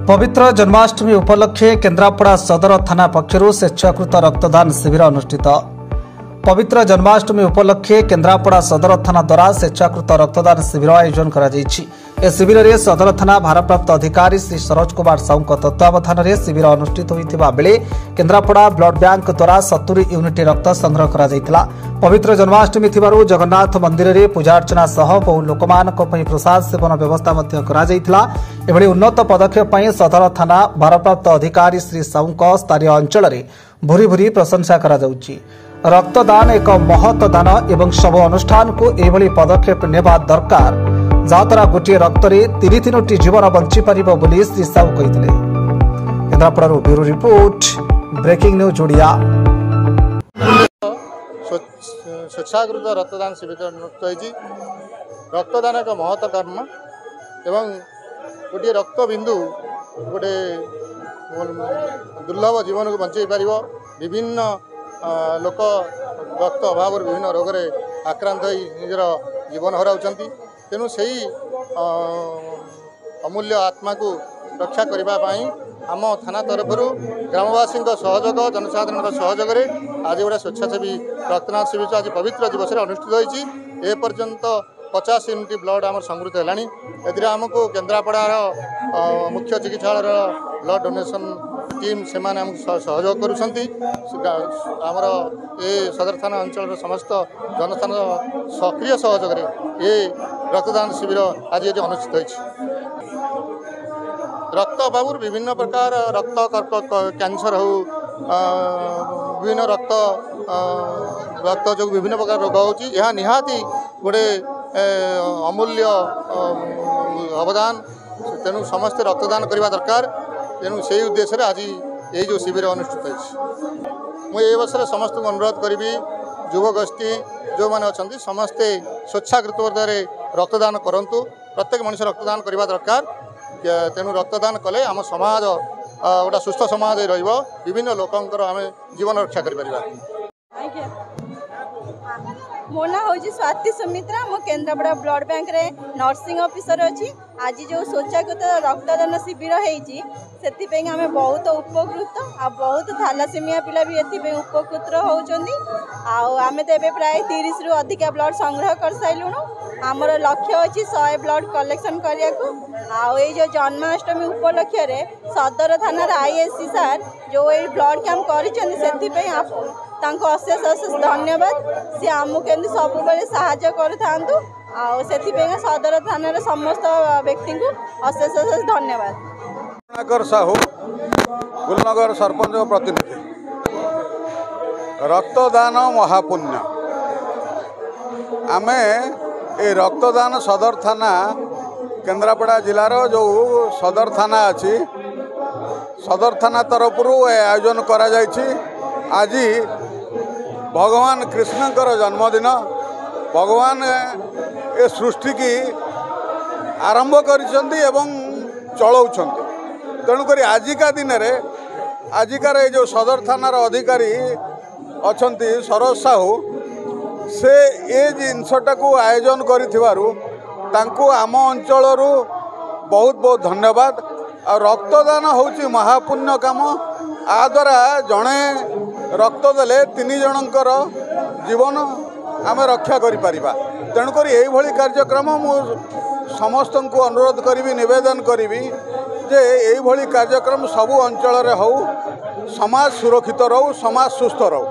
पवित्र जन्माष्टमी उपलक्षे केन्द्रापड़ा सदर थाना पक्षर स्वेच्छाकृत रक्तदान शिविर अनुष्ठित। पवित्र जन्माष्टमी उपलक्षे केन्द्रापड़ा सदर थाना द्वारा स्वेच्छाकृत रक्तदान शिविर आयोजन कर शिविर में सदर थाना भारप्राप्त अधिकारी श्री सरोज कुमार साहू तत्वावधान में शिविर अनुष्ठित होता बेले केन्द्रापड़ा ब्लड बैंक द्वारा 70 यूनिट रक्त संग्रह कर पवित्र जन्माष्टमी थिबारु जगन्नाथ मंदिर में पूजार्चना सह बहु लोक प्रसाद सेवन व्यवस्था एभली उन्नत पदक्षेप सदर थाना भारप्राप्त अधिकारी श्री साहू स्थानीय अंचल में भूरी भूरी प्रशंसा करा जाउछि। रक्तदान एक महत दान एवं सब अनुष्ठान को एभली पदक्षेप नेबा दरकार जहाद्वारा गोटे रक्त तीन तीनोटी जीवन बंची पारिबो बोली श्री साहू कहिथिले। केन्द्रापड़ारू bureau report breaking news Odia. स्वेच्छाकृत रक्तदान शिविर अनुष्ठित। रक्तदान एक महत कर्म एवं गोटे रक्त बिंदु गोटे दुर्लभ जीवन को बंचाई पार। विभिन्न लोक रक्त अभाव विभिन्न रोग आक्रांत हो निजर जीवन हराउछंती। तेणु से अमूल्य आत्मा को रक्षा करने आम थाना तरफ ग्रामवासी सहयोग जनसाधारण सहयोग आज गोटे स्वेच्छासेवी रक्तदान शिविर आज पवित्र दिवस अनुष्ठित होती। एपर्यंत 50 यूनिट ब्लड आम संगृहित है। आमको केन्द्रापड़ार मुख्य चिकित्सालय ब्लड डोनेशन टीम से सहयोग करमर ये सदर थाना अंचल समस्त जनस्थान सक्रिय सहयोग ये रक्तदान शिविर आज ये अनुष्ठित होती। रक्त अभाव विभिन्न प्रकार रक्त कर्कट कैंसर हो विभिन्न रक्त जो विभिन्न प्रकार रोग होती निहाती गोटे अमूल्य अवदान। तेणु समस्ते रक्तदान करने दरकार। तेणु से उद्देश्य आज ये जो शिविर अनुष्ठित हो मुझे वर्ष समस्त को अनुरोध करी युवगोष्ठी जो मैंने अच्छा समस्ते स्वेच्छाकृत रक्तदान करंतु। प्रत्येक मनुष्य रक्तदान करने दरकार। तेणु रक्तदान कले आम समाज गोटा सुस्थ समाज विभिन्न लोकंर आम जीवन रक्षा कर। मो ना हूँ स्वाति सुमित्रा। मो केन्द्रापड़ा ब्लड बैंक रे नर्सिंग ऑफिसर अच्छी। आज जो स्वेच्छाकृत रक्तदान शिविर होती आम बहुत उपकृत आ बहुत थैलासेमिया पिला भी ये उपकृत होती। आम तो ये प्राय 30 रु अधिक ब्लड संग्रह कर सारूँ। आमर लक्ष्य अच्छी 100 ब्लड कलेक्शन करने को। ये जो जन्माष्टमी उपलक्ष्य रे सदर थाना आईएससी सार जो ये ब्लड कैंप कर अशेष अशेष धन्यवाद। सी आमको केमती सब साहाय्य कर सदर थाना समस्त व्यक्ति को अशेष अशेष धन्यवाद। साहू गुलनगर सरपंच प्रतिनिधि। रक्तदान महापुण्य आमे ए रक्तदान सदर थाना केन्द्रापड़ा जिलार जो सदर थाना अच्छी सदर थाना तरफ आयोजन करा जायछि। आज भगवान कृष्णकर जन्मदिन। भगवान ए सृष्टि की आरंभ करिसेंती एवं चलाउछंती। तेणुक आजिका दिन रे आजिकार ये जो सदर थानार अधिकारी अछंती सरोज साहू से ये जिनसटा को आयोजन करिथिबारु तांको आम अंचलरू बहुत बहुत धन्यवाद। और रक्तदान होची महापुण्य काम। आ द्वारा जड़े रक्त देले 3 जनकर जीवन आम रक्षा करिपारिबा। तेणुक यही कार्यक्रम मु समस्त को अनुरोध करी निवेदन करी जे यही कार्यक्रम सबु अंचल हो समाज सुरक्षित रहू समाज सुस्थ रहू।